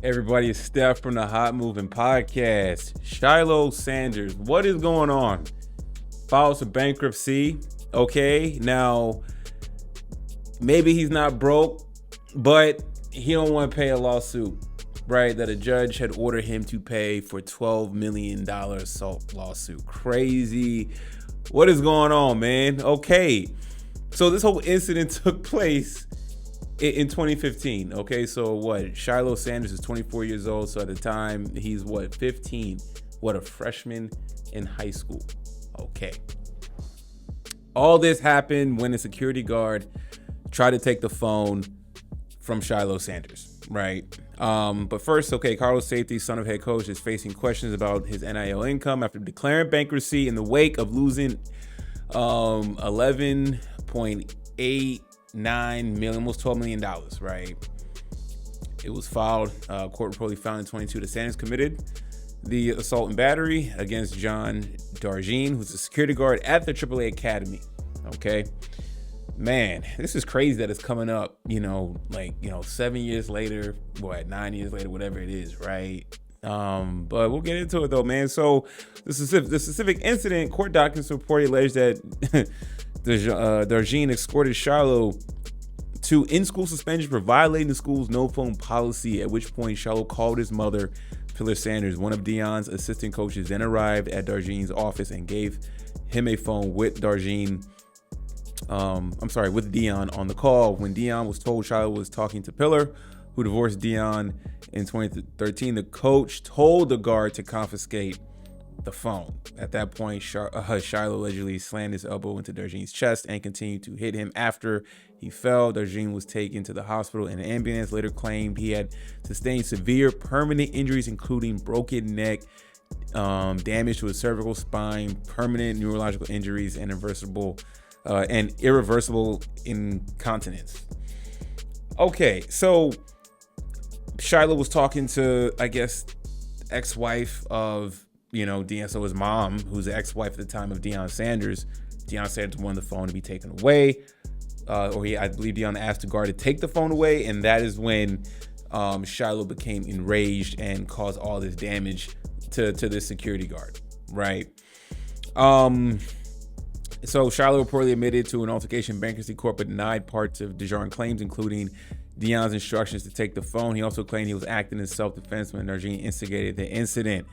Everybody, it's Steph from the Hot Moving Podcast. Shilo Sanders, what is going on? Files for bankruptcy. Okay, now maybe he's not broke, but he don't want to pay a lawsuit, right? That a judge had ordered him to pay for $12 million assault lawsuit. Crazy. What is going on, man? Okay, so this whole incident took place in 2015. Okay, so what? Shilo Sanders is 24 years old. So at the time, he's 15? A freshman in high school. Okay. All this happened when a security guard tried to take the phone from Shilo Sanders, right? But first, okay, Carlos Safety, son of head coach, is facing questions about his NIL income after declaring bankruptcy in the wake of losing 11.89 million, almost $12 million, right? It was filed, court reportedly found in 22 that Sanders committed the assault and battery against John Darjean, who's a security guard at the AAA Academy. Okay, man, this is crazy that it's coming up, 7 years later, 9 years later, whatever it is, right? But we'll get into it though, man. So the specific incident, court documents reportedly allege that Darjean escorted Shiloh to in-school suspension for violating the school's no-phone policy, at which point Shiloh called his mother, Shilo Sanders. One of Dion's assistant coaches then arrived at Darjean's office and gave him a phone with Dion on the call. When Dion was told Shiloh was talking to Pillar, who divorced Dion in 2013, the coach told the guard to confiscate the phone. At that point, Shiloh allegedly slammed his elbow into Darjean's chest and continued to hit him. After he fell, Darjean was taken to the hospital, and an ambulance later claimed he had sustained severe permanent injuries, including broken neck, damage to his cervical spine, permanent neurological injuries, and irreversible incontinence. Okay, so Shiloh was talking to, I guess, ex-wife of Dion, so his mom, who's the ex-wife at the time of Deion Sanders. Deion Sanders wanted the phone to be taken away, I believe Deion asked the guard to take the phone away, and that is when Shiloh became enraged and caused all this damage to this security guard, right? So Shiloh reportedly admitted to an altercation in bankruptcy court, but denied parts of Darjean's claims, including Dion's instructions to take the phone. He also claimed he was acting in self-defense when Darjean instigated the incident.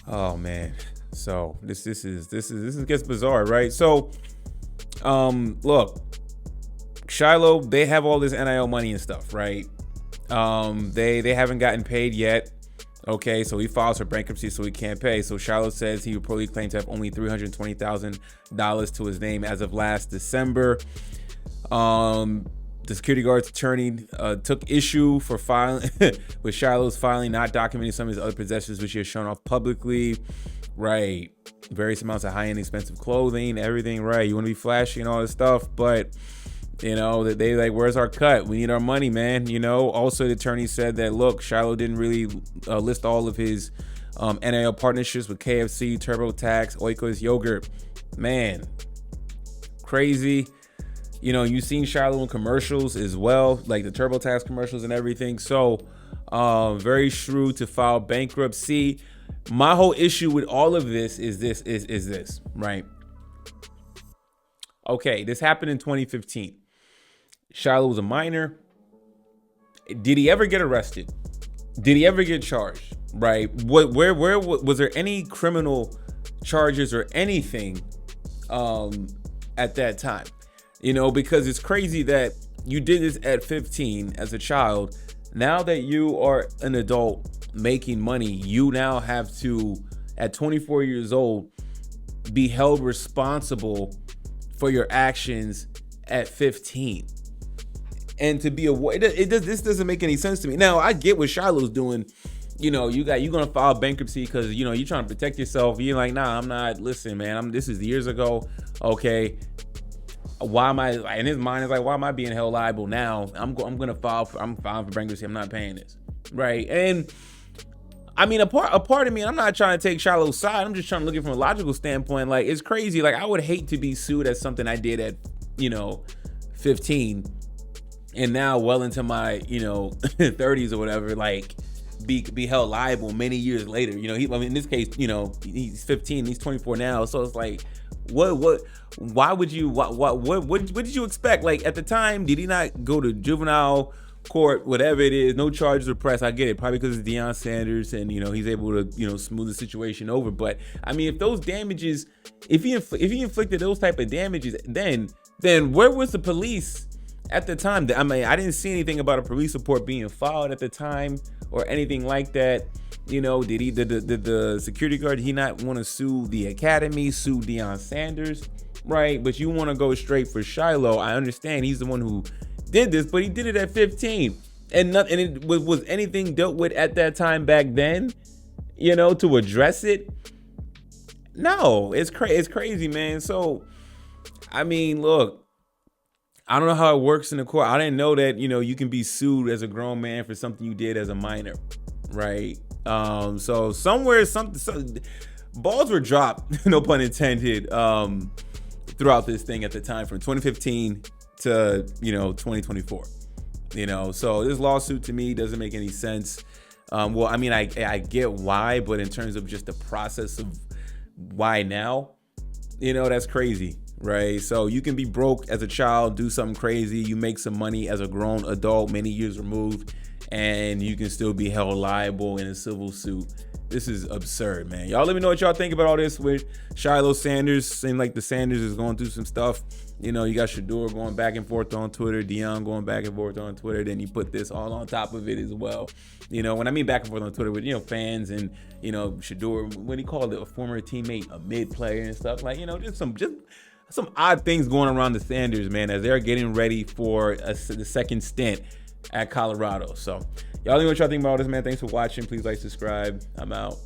Oh man, so this gets bizarre, right? So, look, Shiloh, they have all this NIL money and stuff, right? They haven't gotten paid yet. Okay, so he files for bankruptcy, so he can't pay. So Shiloh says he reportedly claims to have only $320,000 to his name as of last December. The security guard's attorney took issue for filing with Shiloh's filing, not documenting some of his other possessions, which he has shown off publicly. Right, various amounts of high-end expensive clothing, everything. Right, you want to be flashy and all this stuff, but that they like, where's our cut? We need our money, man. Also the attorney said that, look, Shiloh didn't really list all of his NIL partnerships with KFC, TurboTax, Oikos Yogurt. Man, crazy. You've seen Shiloh in commercials as well, like the TurboTax commercials and everything. So very shrewd to file bankruptcy. My whole issue with all of this is this, right? Okay, this happened in 2015. Shiloh was a minor. Did he ever get arrested? Did he ever get charged? Right? Where was there any criminal charges or anything at that time? Because it's crazy that you did this at 15 as a child. Now that you are an adult making money, you now have to, at 24 years old, be held responsible for your actions at 15. And to be this doesn't make any sense to me. Now, I get what Shiloh's doing. You're gonna file bankruptcy because you're trying to protect yourself. You're like, nah, I'm not. Listen, man, this is years ago. Okay, why am I? In his mind, it's like, why am I being held liable now? I'm filing for bankruptcy. I'm not paying this, right? And I mean, a part of me, I'm not trying to take Shiloh's side. I'm just trying to look at it from a logical standpoint. Like, it's crazy. Like, I would hate to be sued as something I did at 15 and now well into my 30s or whatever. Like, be held liable many years later. You know, I mean, in this case, you know, he's 15, he's 24 now. So it's like, why would you, what did you expect? Like, at the time, did he not go to juvenile court, whatever it is, no charges were pressed? I get it, probably because it's Deion Sanders and, you know, he's able to, you know, smooth the situation over. But I mean, if those damages, if he inflicted those type of damages, then where was the police at the time? I mean, I didn't see anything about a police report being filed at the time or anything like that. You know, did the security guard, did he not want to sue the academy, sue Deion Sanders, right? But you want to go straight for Shiloh. I understand he's the one who did this, but he did it at 15, and it was anything dealt with at that time back then, you know, to address it. No, it's crazy, man. So, I mean, look, I don't know how it works in the court. I didn't know that, you know, you can be sued as a grown man for something you did as a minor, right? So somewhere, some balls were dropped, no pun intended, throughout this thing at the time from 2015 to, you know, 2024, you know. So this lawsuit to me doesn't make any sense. Well, I mean, I get why, but in terms of just the process of why now, you know, that's crazy, right? So you can be broke as a child, do something crazy, you make some money as a grown adult, many years removed, and you can still be held liable in a civil suit. This is absurd, man. Y'all let me know what y'all think about all this with Shiloh Sanders. Seems like the Sanders is going through some stuff. You know, you got Shador going back and forth on Twitter, Deion going back and forth on Twitter. Then you put this all on top of it as well. You know, when I mean back and forth on Twitter with, you know, fans and, you know, Shador, when he called it a former teammate, a mid player and stuff, like, you know, just some odd things going around the Sanders, man, as they're getting ready for the second stint at Colorado. So y'all know what y'all think about all this, man. Thanks for watching. Please like, subscribe. I'm out.